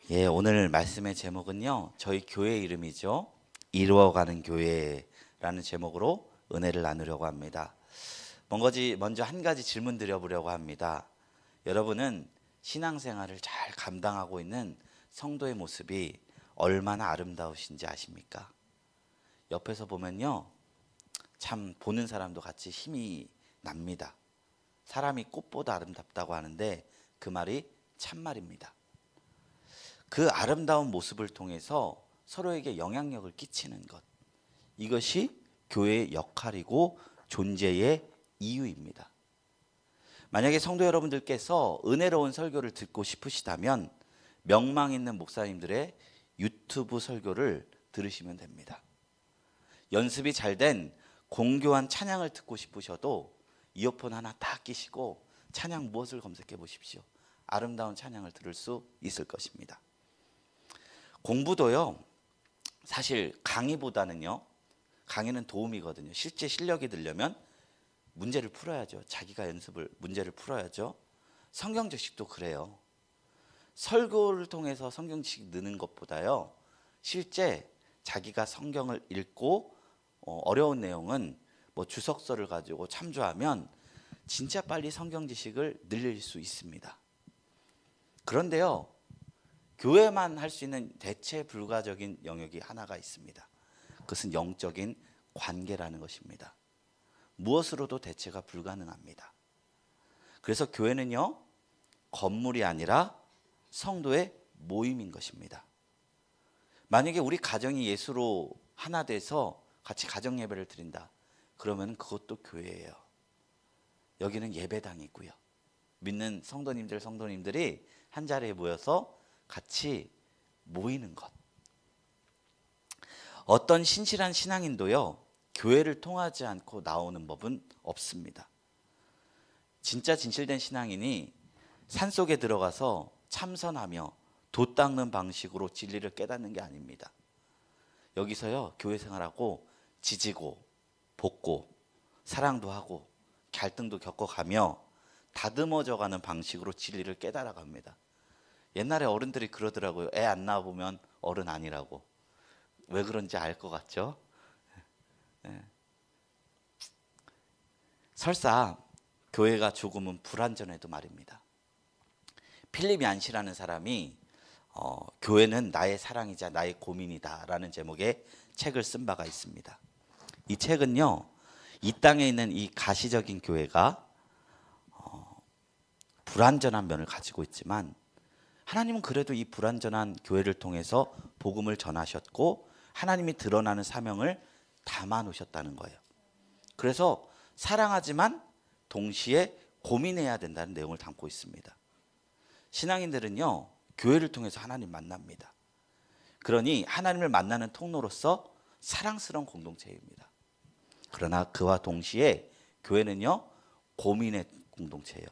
예, 오늘 말씀의 제목은요. 저희 교회 이름이죠. 이루어가는 교회라는 제목으로 은혜를 나누려고 합니다. 먼저 한 가지 질문 드려보려고 합니다. 여러분은 신앙생활을 잘 감당하고 있는 성도의 모습이 얼마나 아름다우신지 아십니까? 옆에서 보면요. 참 보는 사람도 같이 힘이 납니다. 사람이 꽃보다 아름답다고 하는데 그 말이 참말입니다. 그 아름다운 모습을 통해서 서로에게 영향력을 끼치는 것. 이것이 교회의 역할이고 존재의 이유입니다. 만약에 성도 여러분들께서 은혜로운 설교를 듣고 싶으시다면 명망 있는 목사님들의 유튜브 설교를 들으시면 됩니다. 연습이 잘 된 공교한 찬양을 듣고 싶으셔도 이어폰 하나 딱 끼시고 찬양 무엇을 검색해 보십시오. 아름다운 찬양을 들을 수 있을 것입니다. 공부도요, 사실 강의보다는요, 강의는 도움이거든요. 실제 실력이 들려면 문제를 풀어야죠. 자기가 문제를 풀어야죠. 성경 지식도 그래요. 설교를 통해서 성경 지식 느는 것보다요, 실제 자기가 성경을 읽고 어려운 내용은 주석서를 가지고 참조하면 진짜 빨리 성경 지식을 늘릴 수 있습니다. 그런데요, 교회만 할 수 있는 대체 불가적인 영역이 하나가 있습니다. 그것은 영적인 관계라는 것입니다. 무엇으로도 대체가 불가능합니다. 그래서 교회는요, 건물이 아니라 성도의 모임인 것입니다. 만약에 우리 가정이 예수로 하나 돼서 같이 가정 예배를 드린다. 그러면 그것도 교회예요. 여기는 예배당이고요. 믿는 성도님들이 한 자리에 모여서 같이 모이는 것. 어떤 신실한 신앙인도요, 교회를 통하지 않고 나오는 법은 없습니다. 진짜 진실된 신앙인이 산속에 들어가서 참선하며 돛 닦는 방식으로 진리를 깨닫는 게 아닙니다. 여기서요, 교회 생활하고 지지고 볶고 사랑도 하고 갈등도 겪어가며 다듬어져 가는 방식으로 진리를 깨달아 갑니다. 옛날에 어른들이 그러더라고요. 애 안 낳아보면 어른 아니라고. 왜 그런지 알 것 같죠? 네. 설사 교회가 조금은 불완전해도 말입니다. 필립 얀시라는 사람이 교회는 나의 사랑이자 나의 고민이다 라는 제목의 책을 쓴 바가 있습니다. 이 책은요, 이 땅에 있는 이 가시적인 교회가 불완전한 면을 가지고 있지만 하나님은 그래도 이 불완전한 교회를 통해서 복음을 전하셨고 하나님이 드러나는 사명을 담아 놓으셨다는 거예요. 그래서 사랑하지만 동시에 고민해야 된다는 내용을 담고 있습니다. 신앙인들은요, 교회를 통해서 하나님 만납니다. 그러니 하나님을 만나는 통로로서 사랑스러운 공동체입니다. 그러나 그와 동시에 교회는요, 고민의 공동체예요.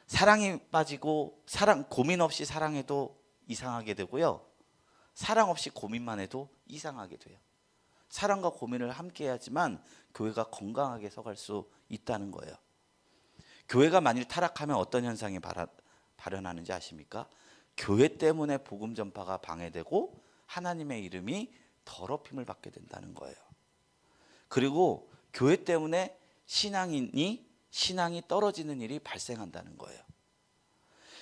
사랑이 빠지고 고민 없이 사랑해도 이상하게 되고요. 사랑 없이 고민만 해도 이상하게 돼요. 사랑과 고민을 함께 해야지만 교회가 건강하게 서갈 수 있다는 거예요. 교회가 만일 타락하면 어떤 현상이 발현하는지 아십니까? 교회 때문에 복음 전파가 방해되고 하나님의 이름이 더럽힘을 받게 된다는 거예요. 그리고 교회 때문에 신앙이 떨어지는 일이 발생한다는 거예요.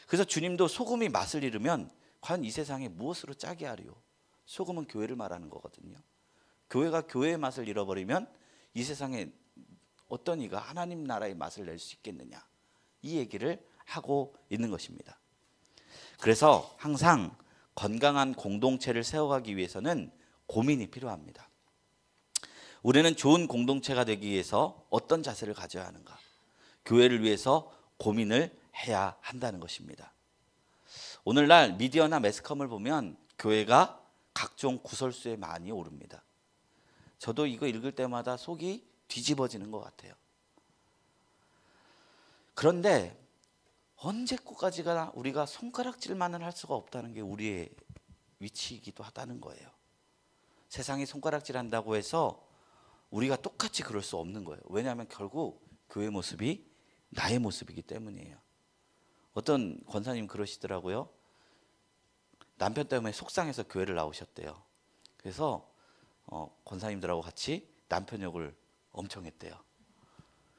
그래서 주님도 소금이 맛을 잃으면 과연 이 세상에 무엇으로 짜게 하리요? 소금은 교회를 말하는 거거든요. 교회가 교회의 맛을 잃어버리면 이 세상에 어떤 이가 하나님 나라의 맛을 낼 수 있겠느냐, 이 얘기를 하고 있는 것입니다. 그래서 항상 건강한 공동체를 세워가기 위해서는 고민이 필요합니다. 우리는 좋은 공동체가 되기 위해서 어떤 자세를 가져야 하는가? 교회를 위해서 고민을 해야 한다는 것입니다. 오늘날 미디어나 매스컴을 보면 교회가 각종 구설수에 많이 오릅니다. 저도 이거 읽을 때마다 속이 뒤집어지는 것 같아요. 그런데 언제까지가 우리가 손가락질만을 할 수가 없다는 게 우리의 위치이기도 하다는 거예요. 세상이 손가락질한다고 해서 우리가 똑같이 그럴 수 없는 거예요. 왜냐하면 결국 교회 모습이 나의 모습이기 때문이에요. 어떤 권사님 그러시더라고요. 남편 때문에 속상해서 교회를 나오셨대요. 그래서 권사님들하고 같이 남편 욕을 엄청 했대요.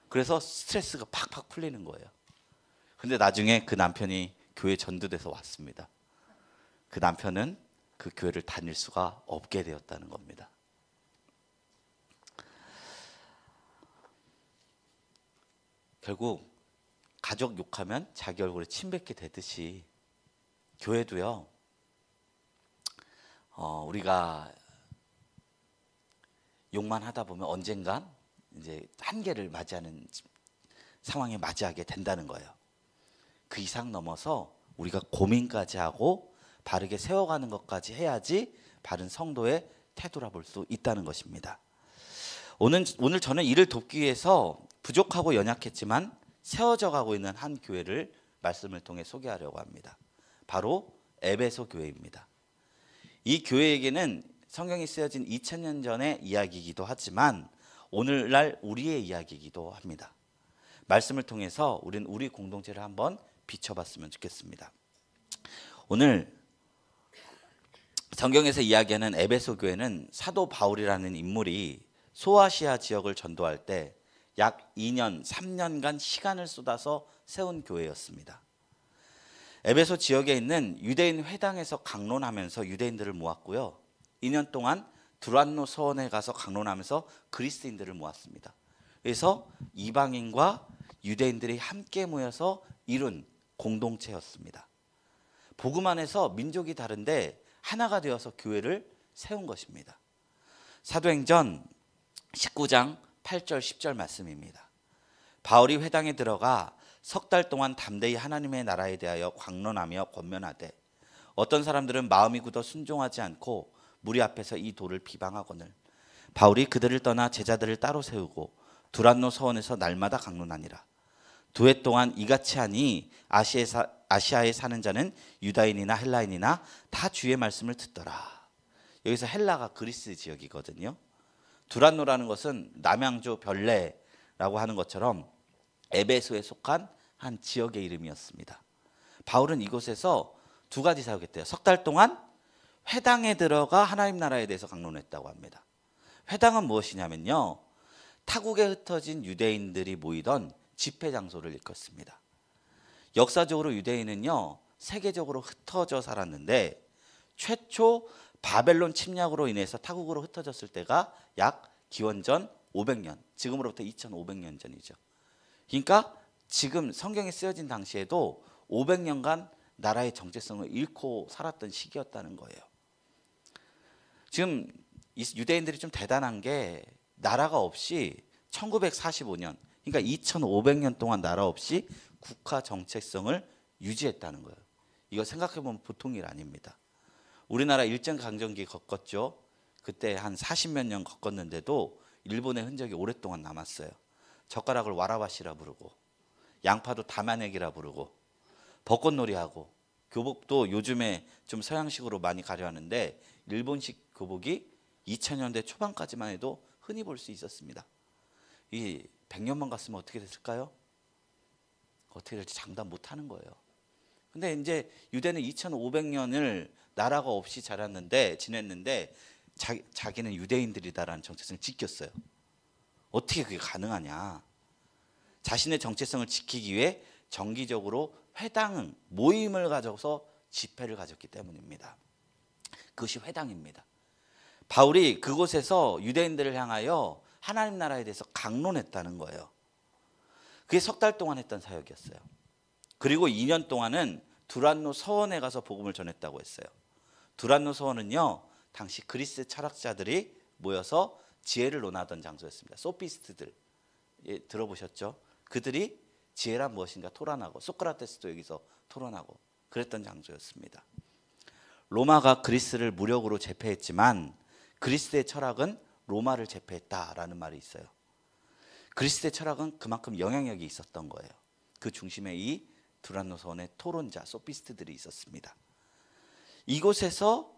그래서 스트레스가 팍팍 풀리는 거예요. 근데 나중에 그 남편이 교회 전도돼서 왔습니다. 그 남편은 그 교회를 다닐 수가 없게 되었다는 겁니다. 결국 가족 욕하면 자기 얼굴에 침 뱉게 되듯이 교회도요, 우리가 욕만 하다 보면 언젠간 이제 한계를 맞이하는 상황에 맞이하게 된다는 거예요. 그 이상 넘어서 우리가 고민까지 하고 바르게 세워가는 것까지 해야지 바른 성도의 태도라 볼 수 있다는 것입니다. 오늘 저는 이를 돕기 위해서 부족하고 연약했지만 세워져 가고 있는 한 교회를 말씀을 통해 소개하려고 합니다. 바로 에베소 교회입니다. 이 교회에게는 성경이 쓰여진 2000년 전의 이야기이기도 하지만 오늘날 우리의 이야기이기도 합니다. 말씀을 통해서 우리는 우리 공동체를 한번 비춰봤으면 좋겠습니다. 오늘 성경에서 이야기하는 에베소 교회는 사도 바울이라는 인물이 소아시아 지역을 전도할 때 약 2년, 3년간 시간을 쏟아서 세운 교회였습니다. 에베소 지역에 있는 유대인 회당에서 강론하면서 유대인들을 모았고요. 2년 동안 두란노 서원에 가서 강론하면서 그리스도인들을 모았습니다. 그래서 이방인과 유대인들이 함께 모여서 이룬 공동체였습니다. 복음 안에서 민족이 다른데 하나가 되어서 교회를 세운 것입니다. 사도행전 19장 8절 10절 말씀입니다. 바울이 회당에 들어가 석 달 동안 담대히 하나님의 나라에 대하여 광론하며 권면하되 어떤 사람들은 마음이 굳어 순종하지 않고 무리 앞에서 이 도를 비방하거늘 바울이 그들을 떠나 제자들을 따로 세우고 두란노 서원에서 날마다 강론하니라. 2해 동안 이같이 하니 아시아에 사는 자는 유다인이나 헬라인이나 다 주의 말씀을 듣더라. 여기서 헬라가 그리스 지역이거든요. 두란노라는 것은 남양주 별내라고 하는 것처럼 에베소에 속한 한 지역의 이름이었습니다. 바울은 이곳에서 2가지 사역했대요. 석 달 동안 회당에 들어가 하나님 나라에 대해서 강론했다고 합니다. 회당은 무엇이냐면요, 타국에 흩어진 유대인들이 모이던 집회 장소를 일컫습니다. 역사적으로 유대인은요 세계적으로 흩어져 살았는데 최초 바벨론 침략으로 인해서 타국으로 흩어졌을 때가 약 기원전 500년, 지금으로부터 2500년 전이죠. 그러니까 지금 성경에 쓰여진 당시에도 500년간 나라의 정체성을 잃고 살았던 시기였다는 거예요. 지금 유대인들이 좀 대단한 게 나라가 없이 1945년, 그러니까 2500년 동안 나라 없이 국가 정체성을 유지했다는 거예요. 이거 생각해보면 보통 일 아닙니다. 우리나라 일제강점기 겪었죠. 그때 한 40몇 년 겪었는데도 일본의 흔적이 오랫동안 남았어요. 젓가락을 와라바시라 부르고 양파도 다마네기라 부르고 벚꽃놀이하고 교복도 요즘에 좀 서양식으로 많이 가려하는데 일본식 교복이 2000년대 초반까지만 해도 흔히 볼 수 있었습니다. 이 100년만 갔으면 어떻게 됐을까요? 어떻게 될지 장담 못하는 거예요. 근데 이제 유대는 2500년을 나라가 없이 지냈는데 자기는 유대인들이다라는 정체성을 지켰어요. 어떻게 그게 가능하냐? 자신의 정체성을 지키기 위해 정기적으로 회당 모임을 가져서 집회를 가졌기 때문입니다. 그것이 회당입니다. 바울이 그곳에서 유대인들을 향하여 하나님 나라에 대해서 강론했다는 거예요. 그게 석 달 동안 했던 사역이었어요. 그리고 2년 동안은 두란노 서원에 가서 복음을 전했다고 했어요. 두란노 서원은요 당시 그리스 철학자들이 모여서 지혜를 논하던 장소였습니다. 소피스트들, 들어보셨죠? 그들이 지혜란 무엇인가 토론하고 소크라테스도 여기서 토론하고 그랬던 장소였습니다. 로마가 그리스를 무력으로 제패했지만 그리스의 철학은 로마를 제패했다라는 말이 있어요. 그리스의 철학은 그만큼 영향력이 있었던 거예요. 그 중심에 이 두란노 서원의 토론자 소피스트들이 있었습니다. 이곳에서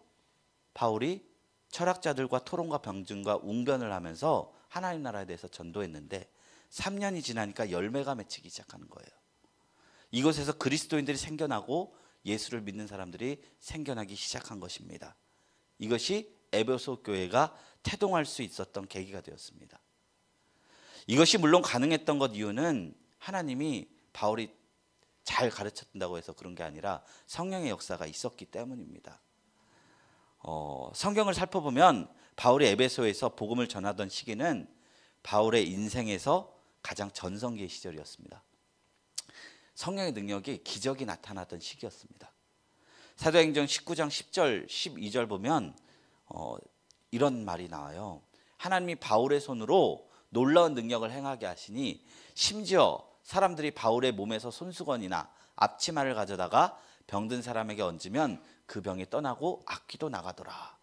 바울이 철학자들과 토론과 병증과 웅변을 하면서 하나님 나라에 대해서 전도했는데 3년이 지나니까 열매가 맺히기 시작하는 거예요. 이곳에서 그리스도인들이 생겨나고 예수를 믿는 사람들이 생겨나기 시작한 것입니다. 이것이 에베소 교회가 태동할 수 있었던 계기가 되었습니다. 이것이 물론 가능했던 것 이유는 하나님이 바울이 잘 가르쳤다고 해서 그런 게 아니라 성령의 역사가 있었기 때문입니다. 성경을 살펴보면 바울이 에베소에서 복음을 전하던 시기는 바울의 인생에서 가장 전성기의 시절이었습니다. 성령의 능력이 기적이 나타나던 시기였습니다. 사도행전 19장 10절 12절 보면 이런 말이 나와요. 하나님이 바울의 손으로 놀라운 능력을 행하게 하시니 심지어 사람들이 바울의 몸에서 손수건이나 앞치마를 가져다가 병든 사람에게 얹으면 그 병이 떠나고 악귀도 나가더라.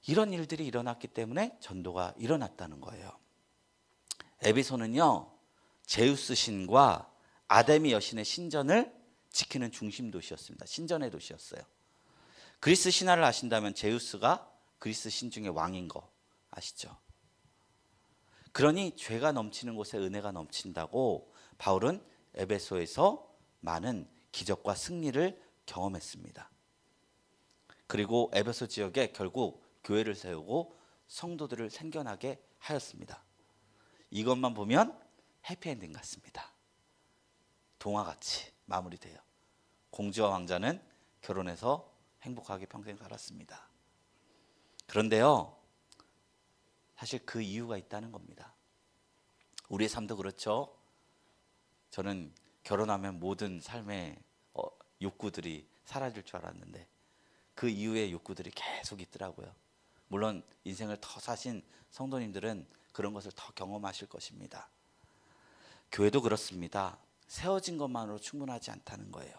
이런 일들이 일어났기 때문에 전도가 일어났다는 거예요. 에베소는요, 제우스 신과 아데미 여신의 신전을 지키는 중심 도시였습니다. 신전의 도시였어요. 그리스 신화를 아신다면 제우스가 그리스 신 중에 왕인 거 아시죠? 그러니 죄가 넘치는 곳에 은혜가 넘친다고 바울은 에베소에서 많은 기적과 승리를 경험했습니다. 그리고 에베소 지역에 결국 교회를 세우고 성도들을 생겨나게 하였습니다. 이것만 보면 해피엔딩 같습니다. 동화같이 마무리돼요. 공주와 왕자는 결혼해서 행복하게 평생 살았습니다. 그런데요, 사실 그 이유가 있다는 겁니다. 우리의 삶도 그렇죠. 저는 결혼하면 모든 삶의 욕구들이 사라질 줄 알았는데 그 이후의 욕구들이 계속 있더라고요. 물론 인생을 더 사신 성도님들은 그런 것을 더 경험하실 것입니다. 교회도 그렇습니다. 세워진 것만으로 충분하지 않다는 거예요.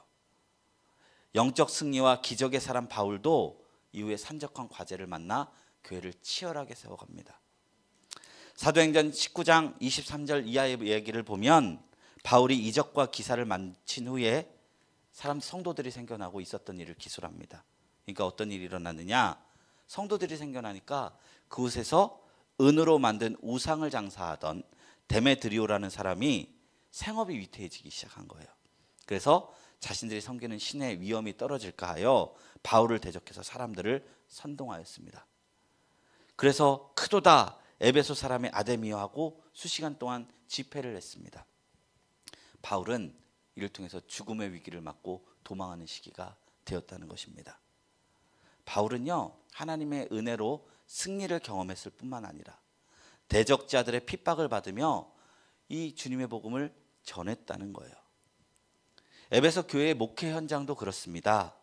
영적 승리와 기적의 사람 바울도 이후에 산적한 과제를 만나 교회를 치열하게 세워갑니다. 사도행전 19장 23절 이하의 얘기를 보면 바울이 이적과 기사를 마친 후에 성도들이 생겨나고 있었던 일을 기술합니다. 그러니까 어떤 일이 일어났느냐? 성도들이 생겨나니까 그곳에서 은으로 만든 우상을 장사하던 데메드리오라는 사람이 생업이 위태해지기 시작한 거예요. 그래서 자신들이 섬기는 신의 위엄이 떨어질까 하여 바울을 대적해서 사람들을 선동하였습니다. 그래서 크도다 에베소 사람의 아데미어하고 수시간 동안 집회를 했습니다. 바울은 이를 통해서 죽음의 위기를 맞고 도망하는 시기가 되었다는 것입니다. 바울은요, 하나님의 은혜로 승리를 경험했을 뿐만 아니라 대적자들의 핍박을 받으며 이 주님의 복음을 전했다는 거예요. 에베소 교회의 목회 현장도 그렇습니다.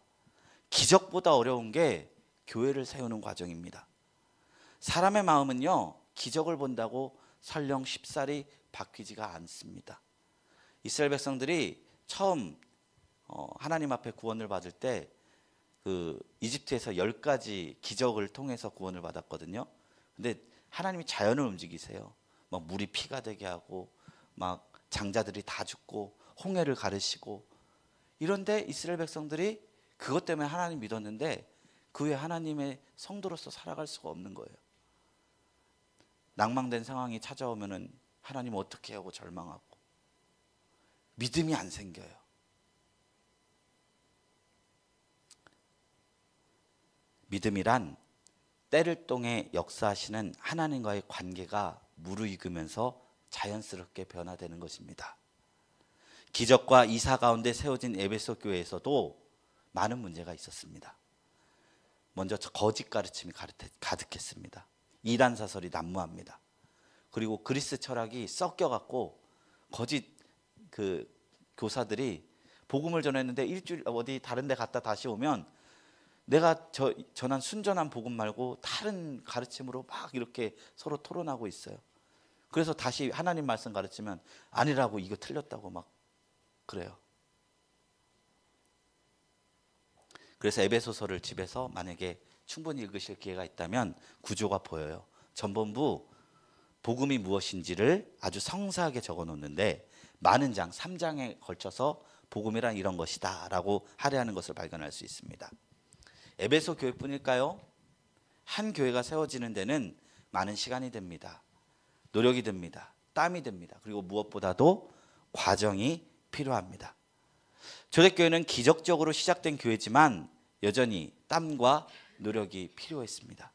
기적보다 어려운 게 교회를 세우는 과정입니다. 사람의 마음은요, 기적을 본다고 설령 쉽사리 바뀌지가 않습니다. 이스라엘 백성들이 처음 하나님 앞에 구원을 받을 때 그 이집트에서 10가지 기적을 통해서 구원을 받았거든요. 근데 하나님이 자연을 움직이세요. 막 물이 피가 되게 하고 막 장자들이 다 죽고 홍해를 가르시고, 이런데 이스라엘 백성들이 그것 때문에 하나님 믿었는데 그 후에 하나님의 성도로서 살아갈 수가 없는 거예요. 낭망된 상황이 찾아오면은 하나님 어떻게 하고 절망하고 믿음이 안 생겨요. 믿음이란 때를 통해 역사하시는 하나님과의 관계가 무르익으면서 자연스럽게 변화되는 것입니다. 기적과 이사 가운데 세워진 에베소 교회에서도 많은 문제가 있었습니다. 먼저 거짓 가르침이 가득했습니다. 이단 사설이 난무합니다. 그리고 그리스 철학이 섞여갖고 거짓 그 교사들이 복음을 전했는데 일주일 어디 다른 데 갔다 다시 오면 내가 전한 순전한 복음 말고 다른 가르침으로 막 이렇게 서로 토론하고 있어요. 그래서 다시 하나님 말씀 가르치면 아니라고, 이거 틀렸다고 막 그래요. 그래서 에베소서를 집에서 만약에 충분히 읽으실 기회가 있다면 구조가 보여요. 전본부 복음이 무엇인지를 아주 성사하게 적어 놓는데 많은 장, 3장에 걸쳐서 복음이란 이런 것이다 라고 할애하는 것을 발견할 수 있습니다. 에베소 교회뿐일까요? 한 교회가 세워지는 데는 많은 시간이 됩니다. 노력이 듭니다. 땀이 듭니다. 그리고 무엇보다도 과정이 필요합니다. 초대교회는 기적적으로 시작된 교회지만 여전히 땀과 노력이 필요했습니다.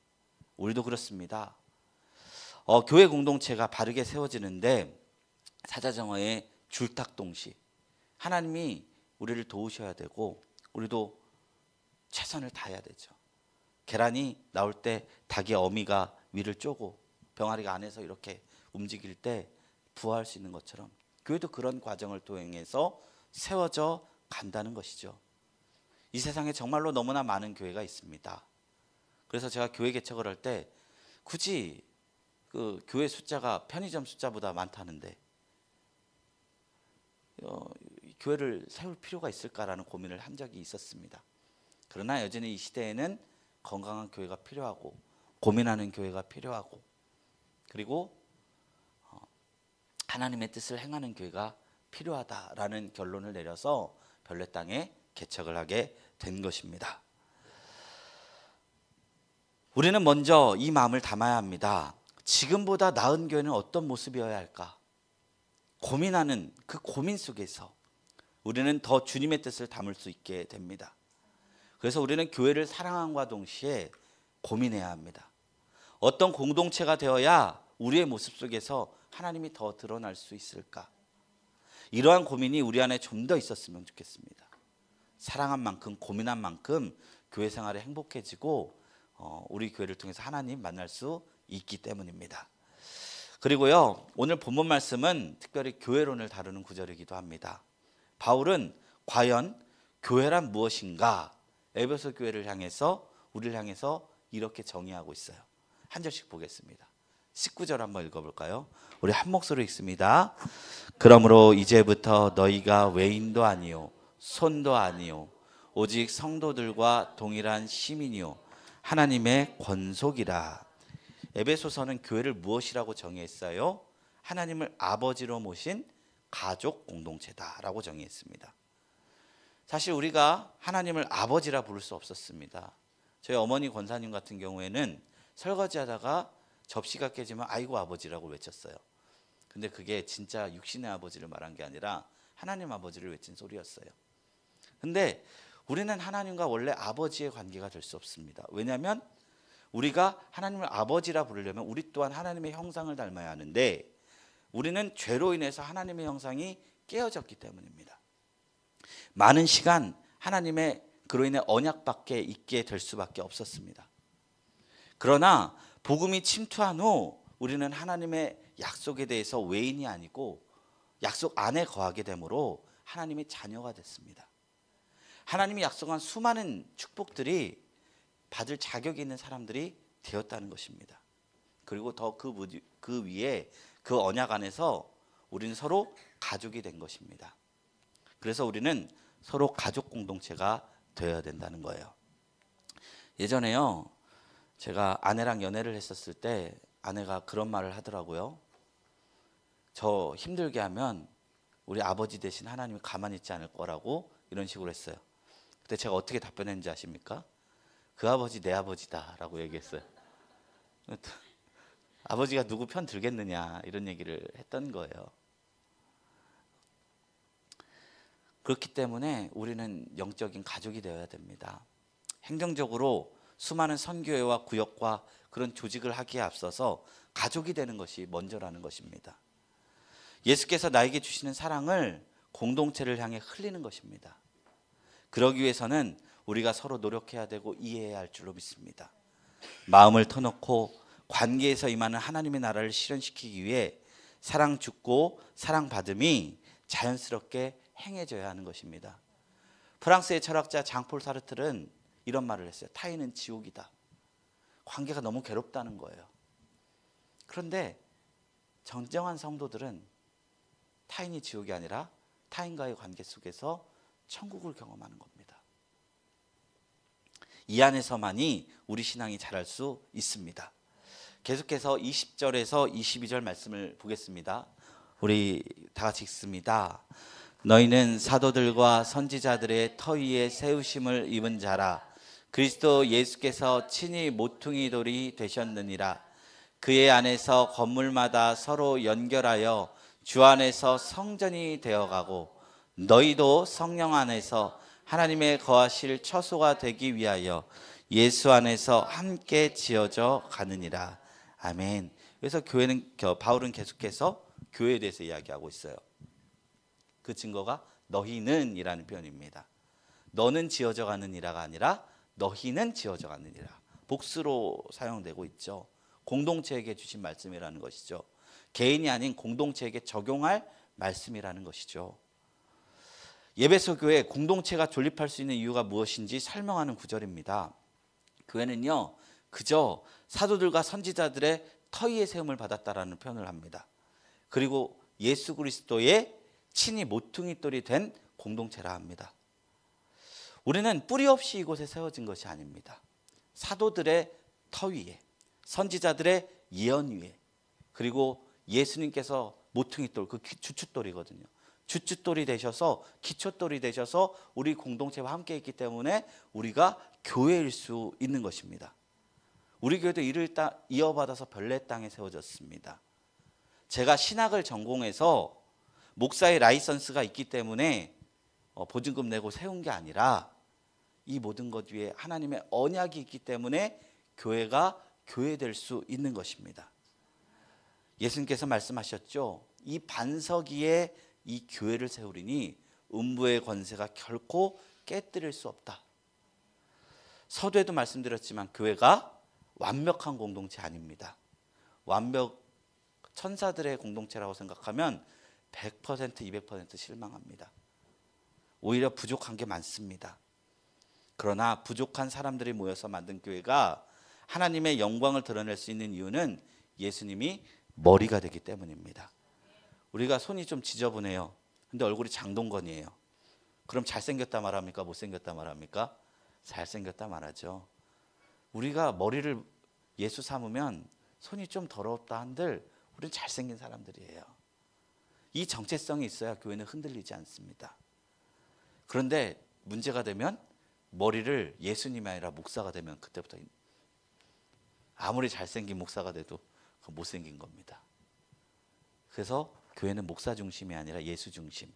우리도 그렇습니다. 교회 공동체가 바르게 세워지는데 사자성어의 줄탁동시, 하나님이 우리를 도우셔야 되고 우리도 최선을 다해야 되죠. 계란이 나올 때 닭의 어미가 위를 쪼고 병아리가 안에서 이렇게 움직일 때 부화할 수 있는 것처럼 교회도 그런 과정을 통해서 세워져 간다는 것이죠. 이 세상에 정말로 너무나 많은 교회가 있습니다. 그래서 제가 교회 개척을 할 때 굳이 그 교회 숫자가 편의점 숫자보다 많다는데 교회를 세울 필요가 있을까라는 고민을 한 적이 있었습니다. 그러나 여전히 이 시대에는 건강한 교회가 필요하고 고민하는 교회가 필요하고 그리고 하나님의 뜻을 행하는 교회가 필요하다라는 결론을 내려서 별내 땅에 개척을 하게 된 것입니다. 우리는 먼저 이 마음을 담아야 합니다. 지금보다 나은 교회는 어떤 모습이어야 할까? 고민하는 그 고민 속에서 우리는 더 주님의 뜻을 담을 수 있게 됩니다. 그래서 우리는 교회를 사랑함과 동시에 고민해야 합니다. 어떤 공동체가 되어야 우리의 모습 속에서 하나님이 더 드러날 수 있을까? 이러한 고민이 우리 안에 좀 더 있었으면 좋겠습니다. 사랑한 만큼 고민한 만큼 교회 생활이 행복해지고 우리 교회를 통해서 하나님 만날 수 있기 때문입니다. 그리고요, 오늘 본문 말씀은 특별히 교회론을 다루는 구절이기도 합니다. 바울은 과연 교회란 무엇인가? 에베소 교회를 향해서 우리를 향해서 이렇게 정의하고 있어요. 한 절씩 보겠습니다. 19절 한번 읽어볼까요? 우리 한 목소리로 읽습니다. 그러므로 이제부터 너희가 외인도 아니요 손도 아니요 오직 성도들과 동일한 시민이요 하나님의 권속이라. 에베소서는 교회를 무엇이라고 정의했어요? 하나님을 아버지로 모신 가족 공동체다라고 정의했습니다. 사실 우리가 하나님을 아버지라 부를 수 없었습니다. 저희 어머니 권사님 같은 경우에는 설거지하다가 접시가 깨지면 아이고 아버지라고 외쳤어요. 근데 그게 진짜 육신의 아버지를 말한 게 아니라 하나님 아버지를 외친 소리였어요. 근데 우리는 하나님과 원래 아버지의 관계가 될 수 없습니다. 왜냐하면 우리가 하나님을 아버지라 부르려면 우리 또한 하나님의 형상을 닮아야 하는데 우리는 죄로 인해서 하나님의 형상이 깨어졌기 때문입니다. 많은 시간 하나님의 그로 인해 언약밖에 있게 될 수밖에 없었습니다. 그러나 복음이 침투한 후 우리는 하나님의 약속에 대해서 외인이 아니고 약속 안에 거하게 되므로 하나님의 자녀가 됐습니다. 하나님이 약속한 수많은 축복들이 받을 자격이 있는 사람들이 되었다는 것입니다. 그리고 더 그 위에 그 언약 안에서 우리는 서로 가족이 된 것입니다. 그래서 우리는 서로 가족 공동체가 되어야 된다는 거예요. 예전에요, 제가 아내랑 연애를 했었을 때 아내가 그런 말을 하더라고요. 저 힘들게 하면 우리 아버지 대신 하나님이 가만히 있지 않을 거라고 이런 식으로 했어요. 그때 제가 어떻게 답변했는지 아십니까? 그 아버지 내 아버지다 라고 얘기했어요. 아버지가 누구 편 들겠느냐 이런 얘기를 했던 거예요. 그렇기 때문에 우리는 영적인 가족이 되어야 됩니다. 행정적으로 수많은 선교회와 구역과 그런 조직을 하기에 앞서서 가족이 되는 것이 먼저라는 것입니다. 예수께서 나에게 주시는 사랑을 공동체를 향해 흘리는 것입니다. 그러기 위해서는 우리가 서로 노력해야 되고 이해해야 할 줄로 믿습니다. 마음을 터놓고 관계에서 임하는 하나님의 나라를 실현시키기 위해 사랑 주고 사랑 받음이 자연스럽게 행해져야 하는 것입니다. 프랑스의 철학자 장폴 사르트르는 이런 말을 했어요. 타인은 지옥이다. 관계가 너무 괴롭다는 거예요. 그런데 정정한 성도들은 타인이 지옥이 아니라 타인과의 관계 속에서 천국을 경험하는 겁니다. 이 안에서만이 우리 신앙이 자랄 수 있습니다. 계속해서 20절에서 22절 말씀을 보겠습니다. 우리 다 같이 읽습니다. 너희는 사도들과 선지자들의 터 위에 세우심을 입은 자라. 그리스도 예수께서 친히 모퉁이 돌이 되셨느니라. 그의 안에서 건물마다 서로 연결하여 주 안에서 성전이 되어가고 너희도 성령 안에서 하나님의 거하실 처소가 되기 위하여 예수 안에서 함께 지어져 가느니라. 아멘. 그래서 바울은 계속해서 교회에 대해서 이야기하고 있어요. 그 증거가 너희는 이라는 표현입니다. 너는 지어져 가느니라가 아니라 너희는 지어져 가느니라. 복수로 사용되고 있죠. 공동체에게 주신 말씀이라는 것이죠. 개인이 아닌 공동체에게 적용할 말씀이라는 것이죠. 예배소 교회 공동체가 존립할 수 있는 이유가 무엇인지 설명하는 구절입니다. 교회는요, 그저 사도들과 선지자들의 터위의 세움을 받았다라는 표현을 합니다. 그리고 예수 그리스도의 친히 모퉁이돌이 된 공동체라 합니다. 우리는 뿌리 없이 이곳에 세워진 것이 아닙니다. 사도들의 터위에, 선지자들의 예언 위에, 그리고 예수님께서 모퉁이돌, 그 주춧돌이거든요. 주춧돌이 되셔서, 기초돌이 되셔서 우리 공동체와 함께 있기 때문에 우리가 교회일 수 있는 것입니다. 우리 교회도 이를 이어받아서 별내 땅에 세워졌습니다. 제가 신학을 전공해서 목사의 라이선스가 있기 때문에 보증금 내고 세운 게 아니라 이 모든 것 위에 하나님의 언약이 있기 때문에 교회가 교회될 수 있는 것입니다. 예수님께서 말씀하셨죠. 이 반석 위에 이 교회를 세우리니 음부의 권세가 결코 깨뜨릴 수 없다. 서두에도 말씀드렸지만 교회가 완벽한 공동체 아닙니다. 천사들의 공동체라고 생각하면 100%, 200% 실망합니다. 오히려 부족한 게 많습니다. 그러나 부족한 사람들이 모여서 만든 교회가 하나님의 영광을 드러낼 수 있는 이유는 예수님이 머리가 되기 때문입니다. 우리가 손이 좀 지저분해요. 근데 얼굴이 장동건이에요. 그럼 잘생겼다 말합니까? 못생겼다 말합니까? 잘생겼다 말하죠. 우리가 머리를 예수 삼으면 손이 좀 더럽다 한들 우리는 잘생긴 사람들이에요. 이 정체성이 있어야 교회는 흔들리지 않습니다. 그런데 문제가 되면 머리를 예수님이 아니라 목사가 되면 그때부터 아무리 잘생긴 목사가 돼도 못생긴 겁니다. 그래서 교회는 목사 중심이 아니라 예수 중심,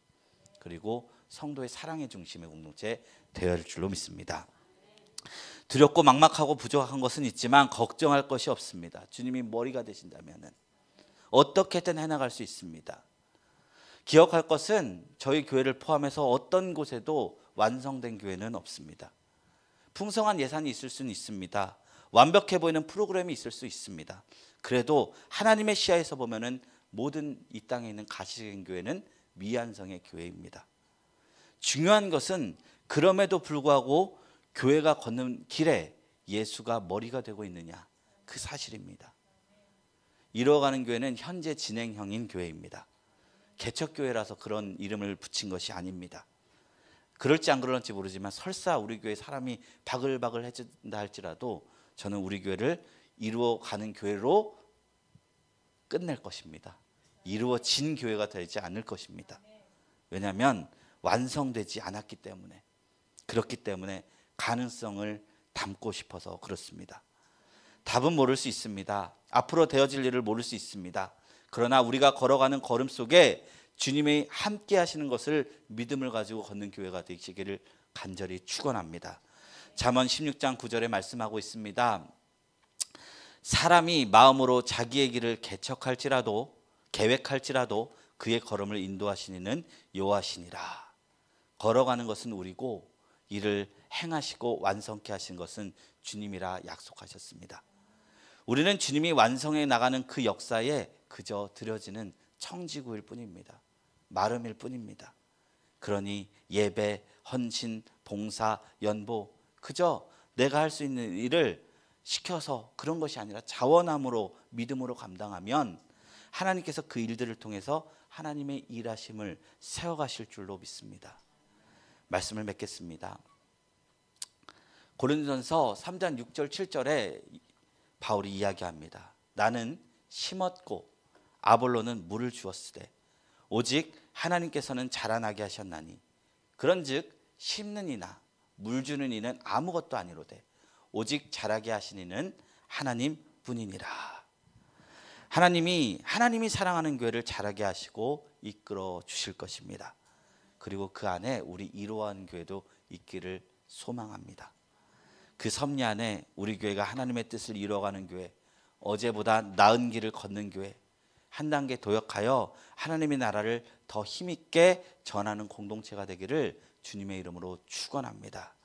그리고 성도의 사랑의 중심의 공동체 되어야 할 줄로 믿습니다. 두렵고 막막하고 부족한 것은 있지만 걱정할 것이 없습니다. 주님이 머리가 되신다면 어떻게든 해나갈 수 있습니다. 기억할 것은 저희 교회를 포함해서 어떤 곳에도 완성된 교회는 없습니다. 풍성한 예산이 있을 수는 있습니다. 완벽해 보이는 프로그램이 있을 수 있습니다. 그래도 하나님의 시야에서 보면은 모든 이 땅에 있는 가시적인 교회는 미완성의 교회입니다. 중요한 것은 그럼에도 불구하고 교회가 걷는 길에 예수가 머리가 되고 있느냐, 그 사실입니다. 이루어가는 교회는 현재 진행형인 교회입니다. 개척교회라서 그런 이름을 붙인 것이 아닙니다. 그럴지 안 그럴지 모르지만 설사 우리 교회 사람이 바글바글 해진다 할지라도 저는 우리 교회를 이루어가는 교회로 끝낼 것입니다. 이루어진 교회가 되지 않을 것입니다. 왜냐하면 완성되지 않았기 때문에, 그렇기 때문에 가능성을 담고 싶어서 그렇습니다. 답은 모를 수 있습니다. 앞으로 되어질 일을 모를 수 있습니다. 그러나 우리가 걸어가는 걸음 속에 주님이 함께 하시는 것을 믿음을 가지고 걷는 교회가 되시기를 간절히 축원합니다. 잠언 16장 9절에 말씀하고 있습니다. 사람이 마음으로 자기의 길을 계획할지라도 그의 걸음을 인도하시니는 여호와시니라. 걸어가는 것은 우리고 이를 행하시고 완성케 하신 것은 주님이라 약속하셨습니다. 우리는 주님이 완성해 나가는 그 역사에 그저 드려지는 청지구일 뿐입니다. 마름일 뿐입니다. 그러니 예배, 헌신, 봉사, 연보, 그저 내가 할 수 있는 일을 시켜서 그런 것이 아니라 자원함으로 믿음으로 감당하면 하나님께서 그 일들을 통해서 하나님의 일하심을 세워가실 줄로 믿습니다. 말씀을 맺겠습니다. 고린도전서 3장 6절 7절에 바울이 이야기합니다. 나는 심었고 아볼로는 물을 주었으되 오직 하나님께서는 자라나게 하셨나니 그런즉 심는 이나 물 주는 이는 아무것도 아니로되 오직 자라게 하신 이는 하나님 뿐이니라. 하나님이 사랑하는 교회를 자라게 하시고 이끌어 주실 것입니다. 그리고 그 안에 우리 이로한 교회도 있기를 소망합니다. 그 섭리 안에 우리 교회가 하나님의 뜻을 이루어가는 교회, 어제보다 나은 길을 걷는 교회, 한 단계 도약하여 하나님의 나라를 더 힘있게 전하는 공동체가 되기를 주님의 이름으로 축원합니다.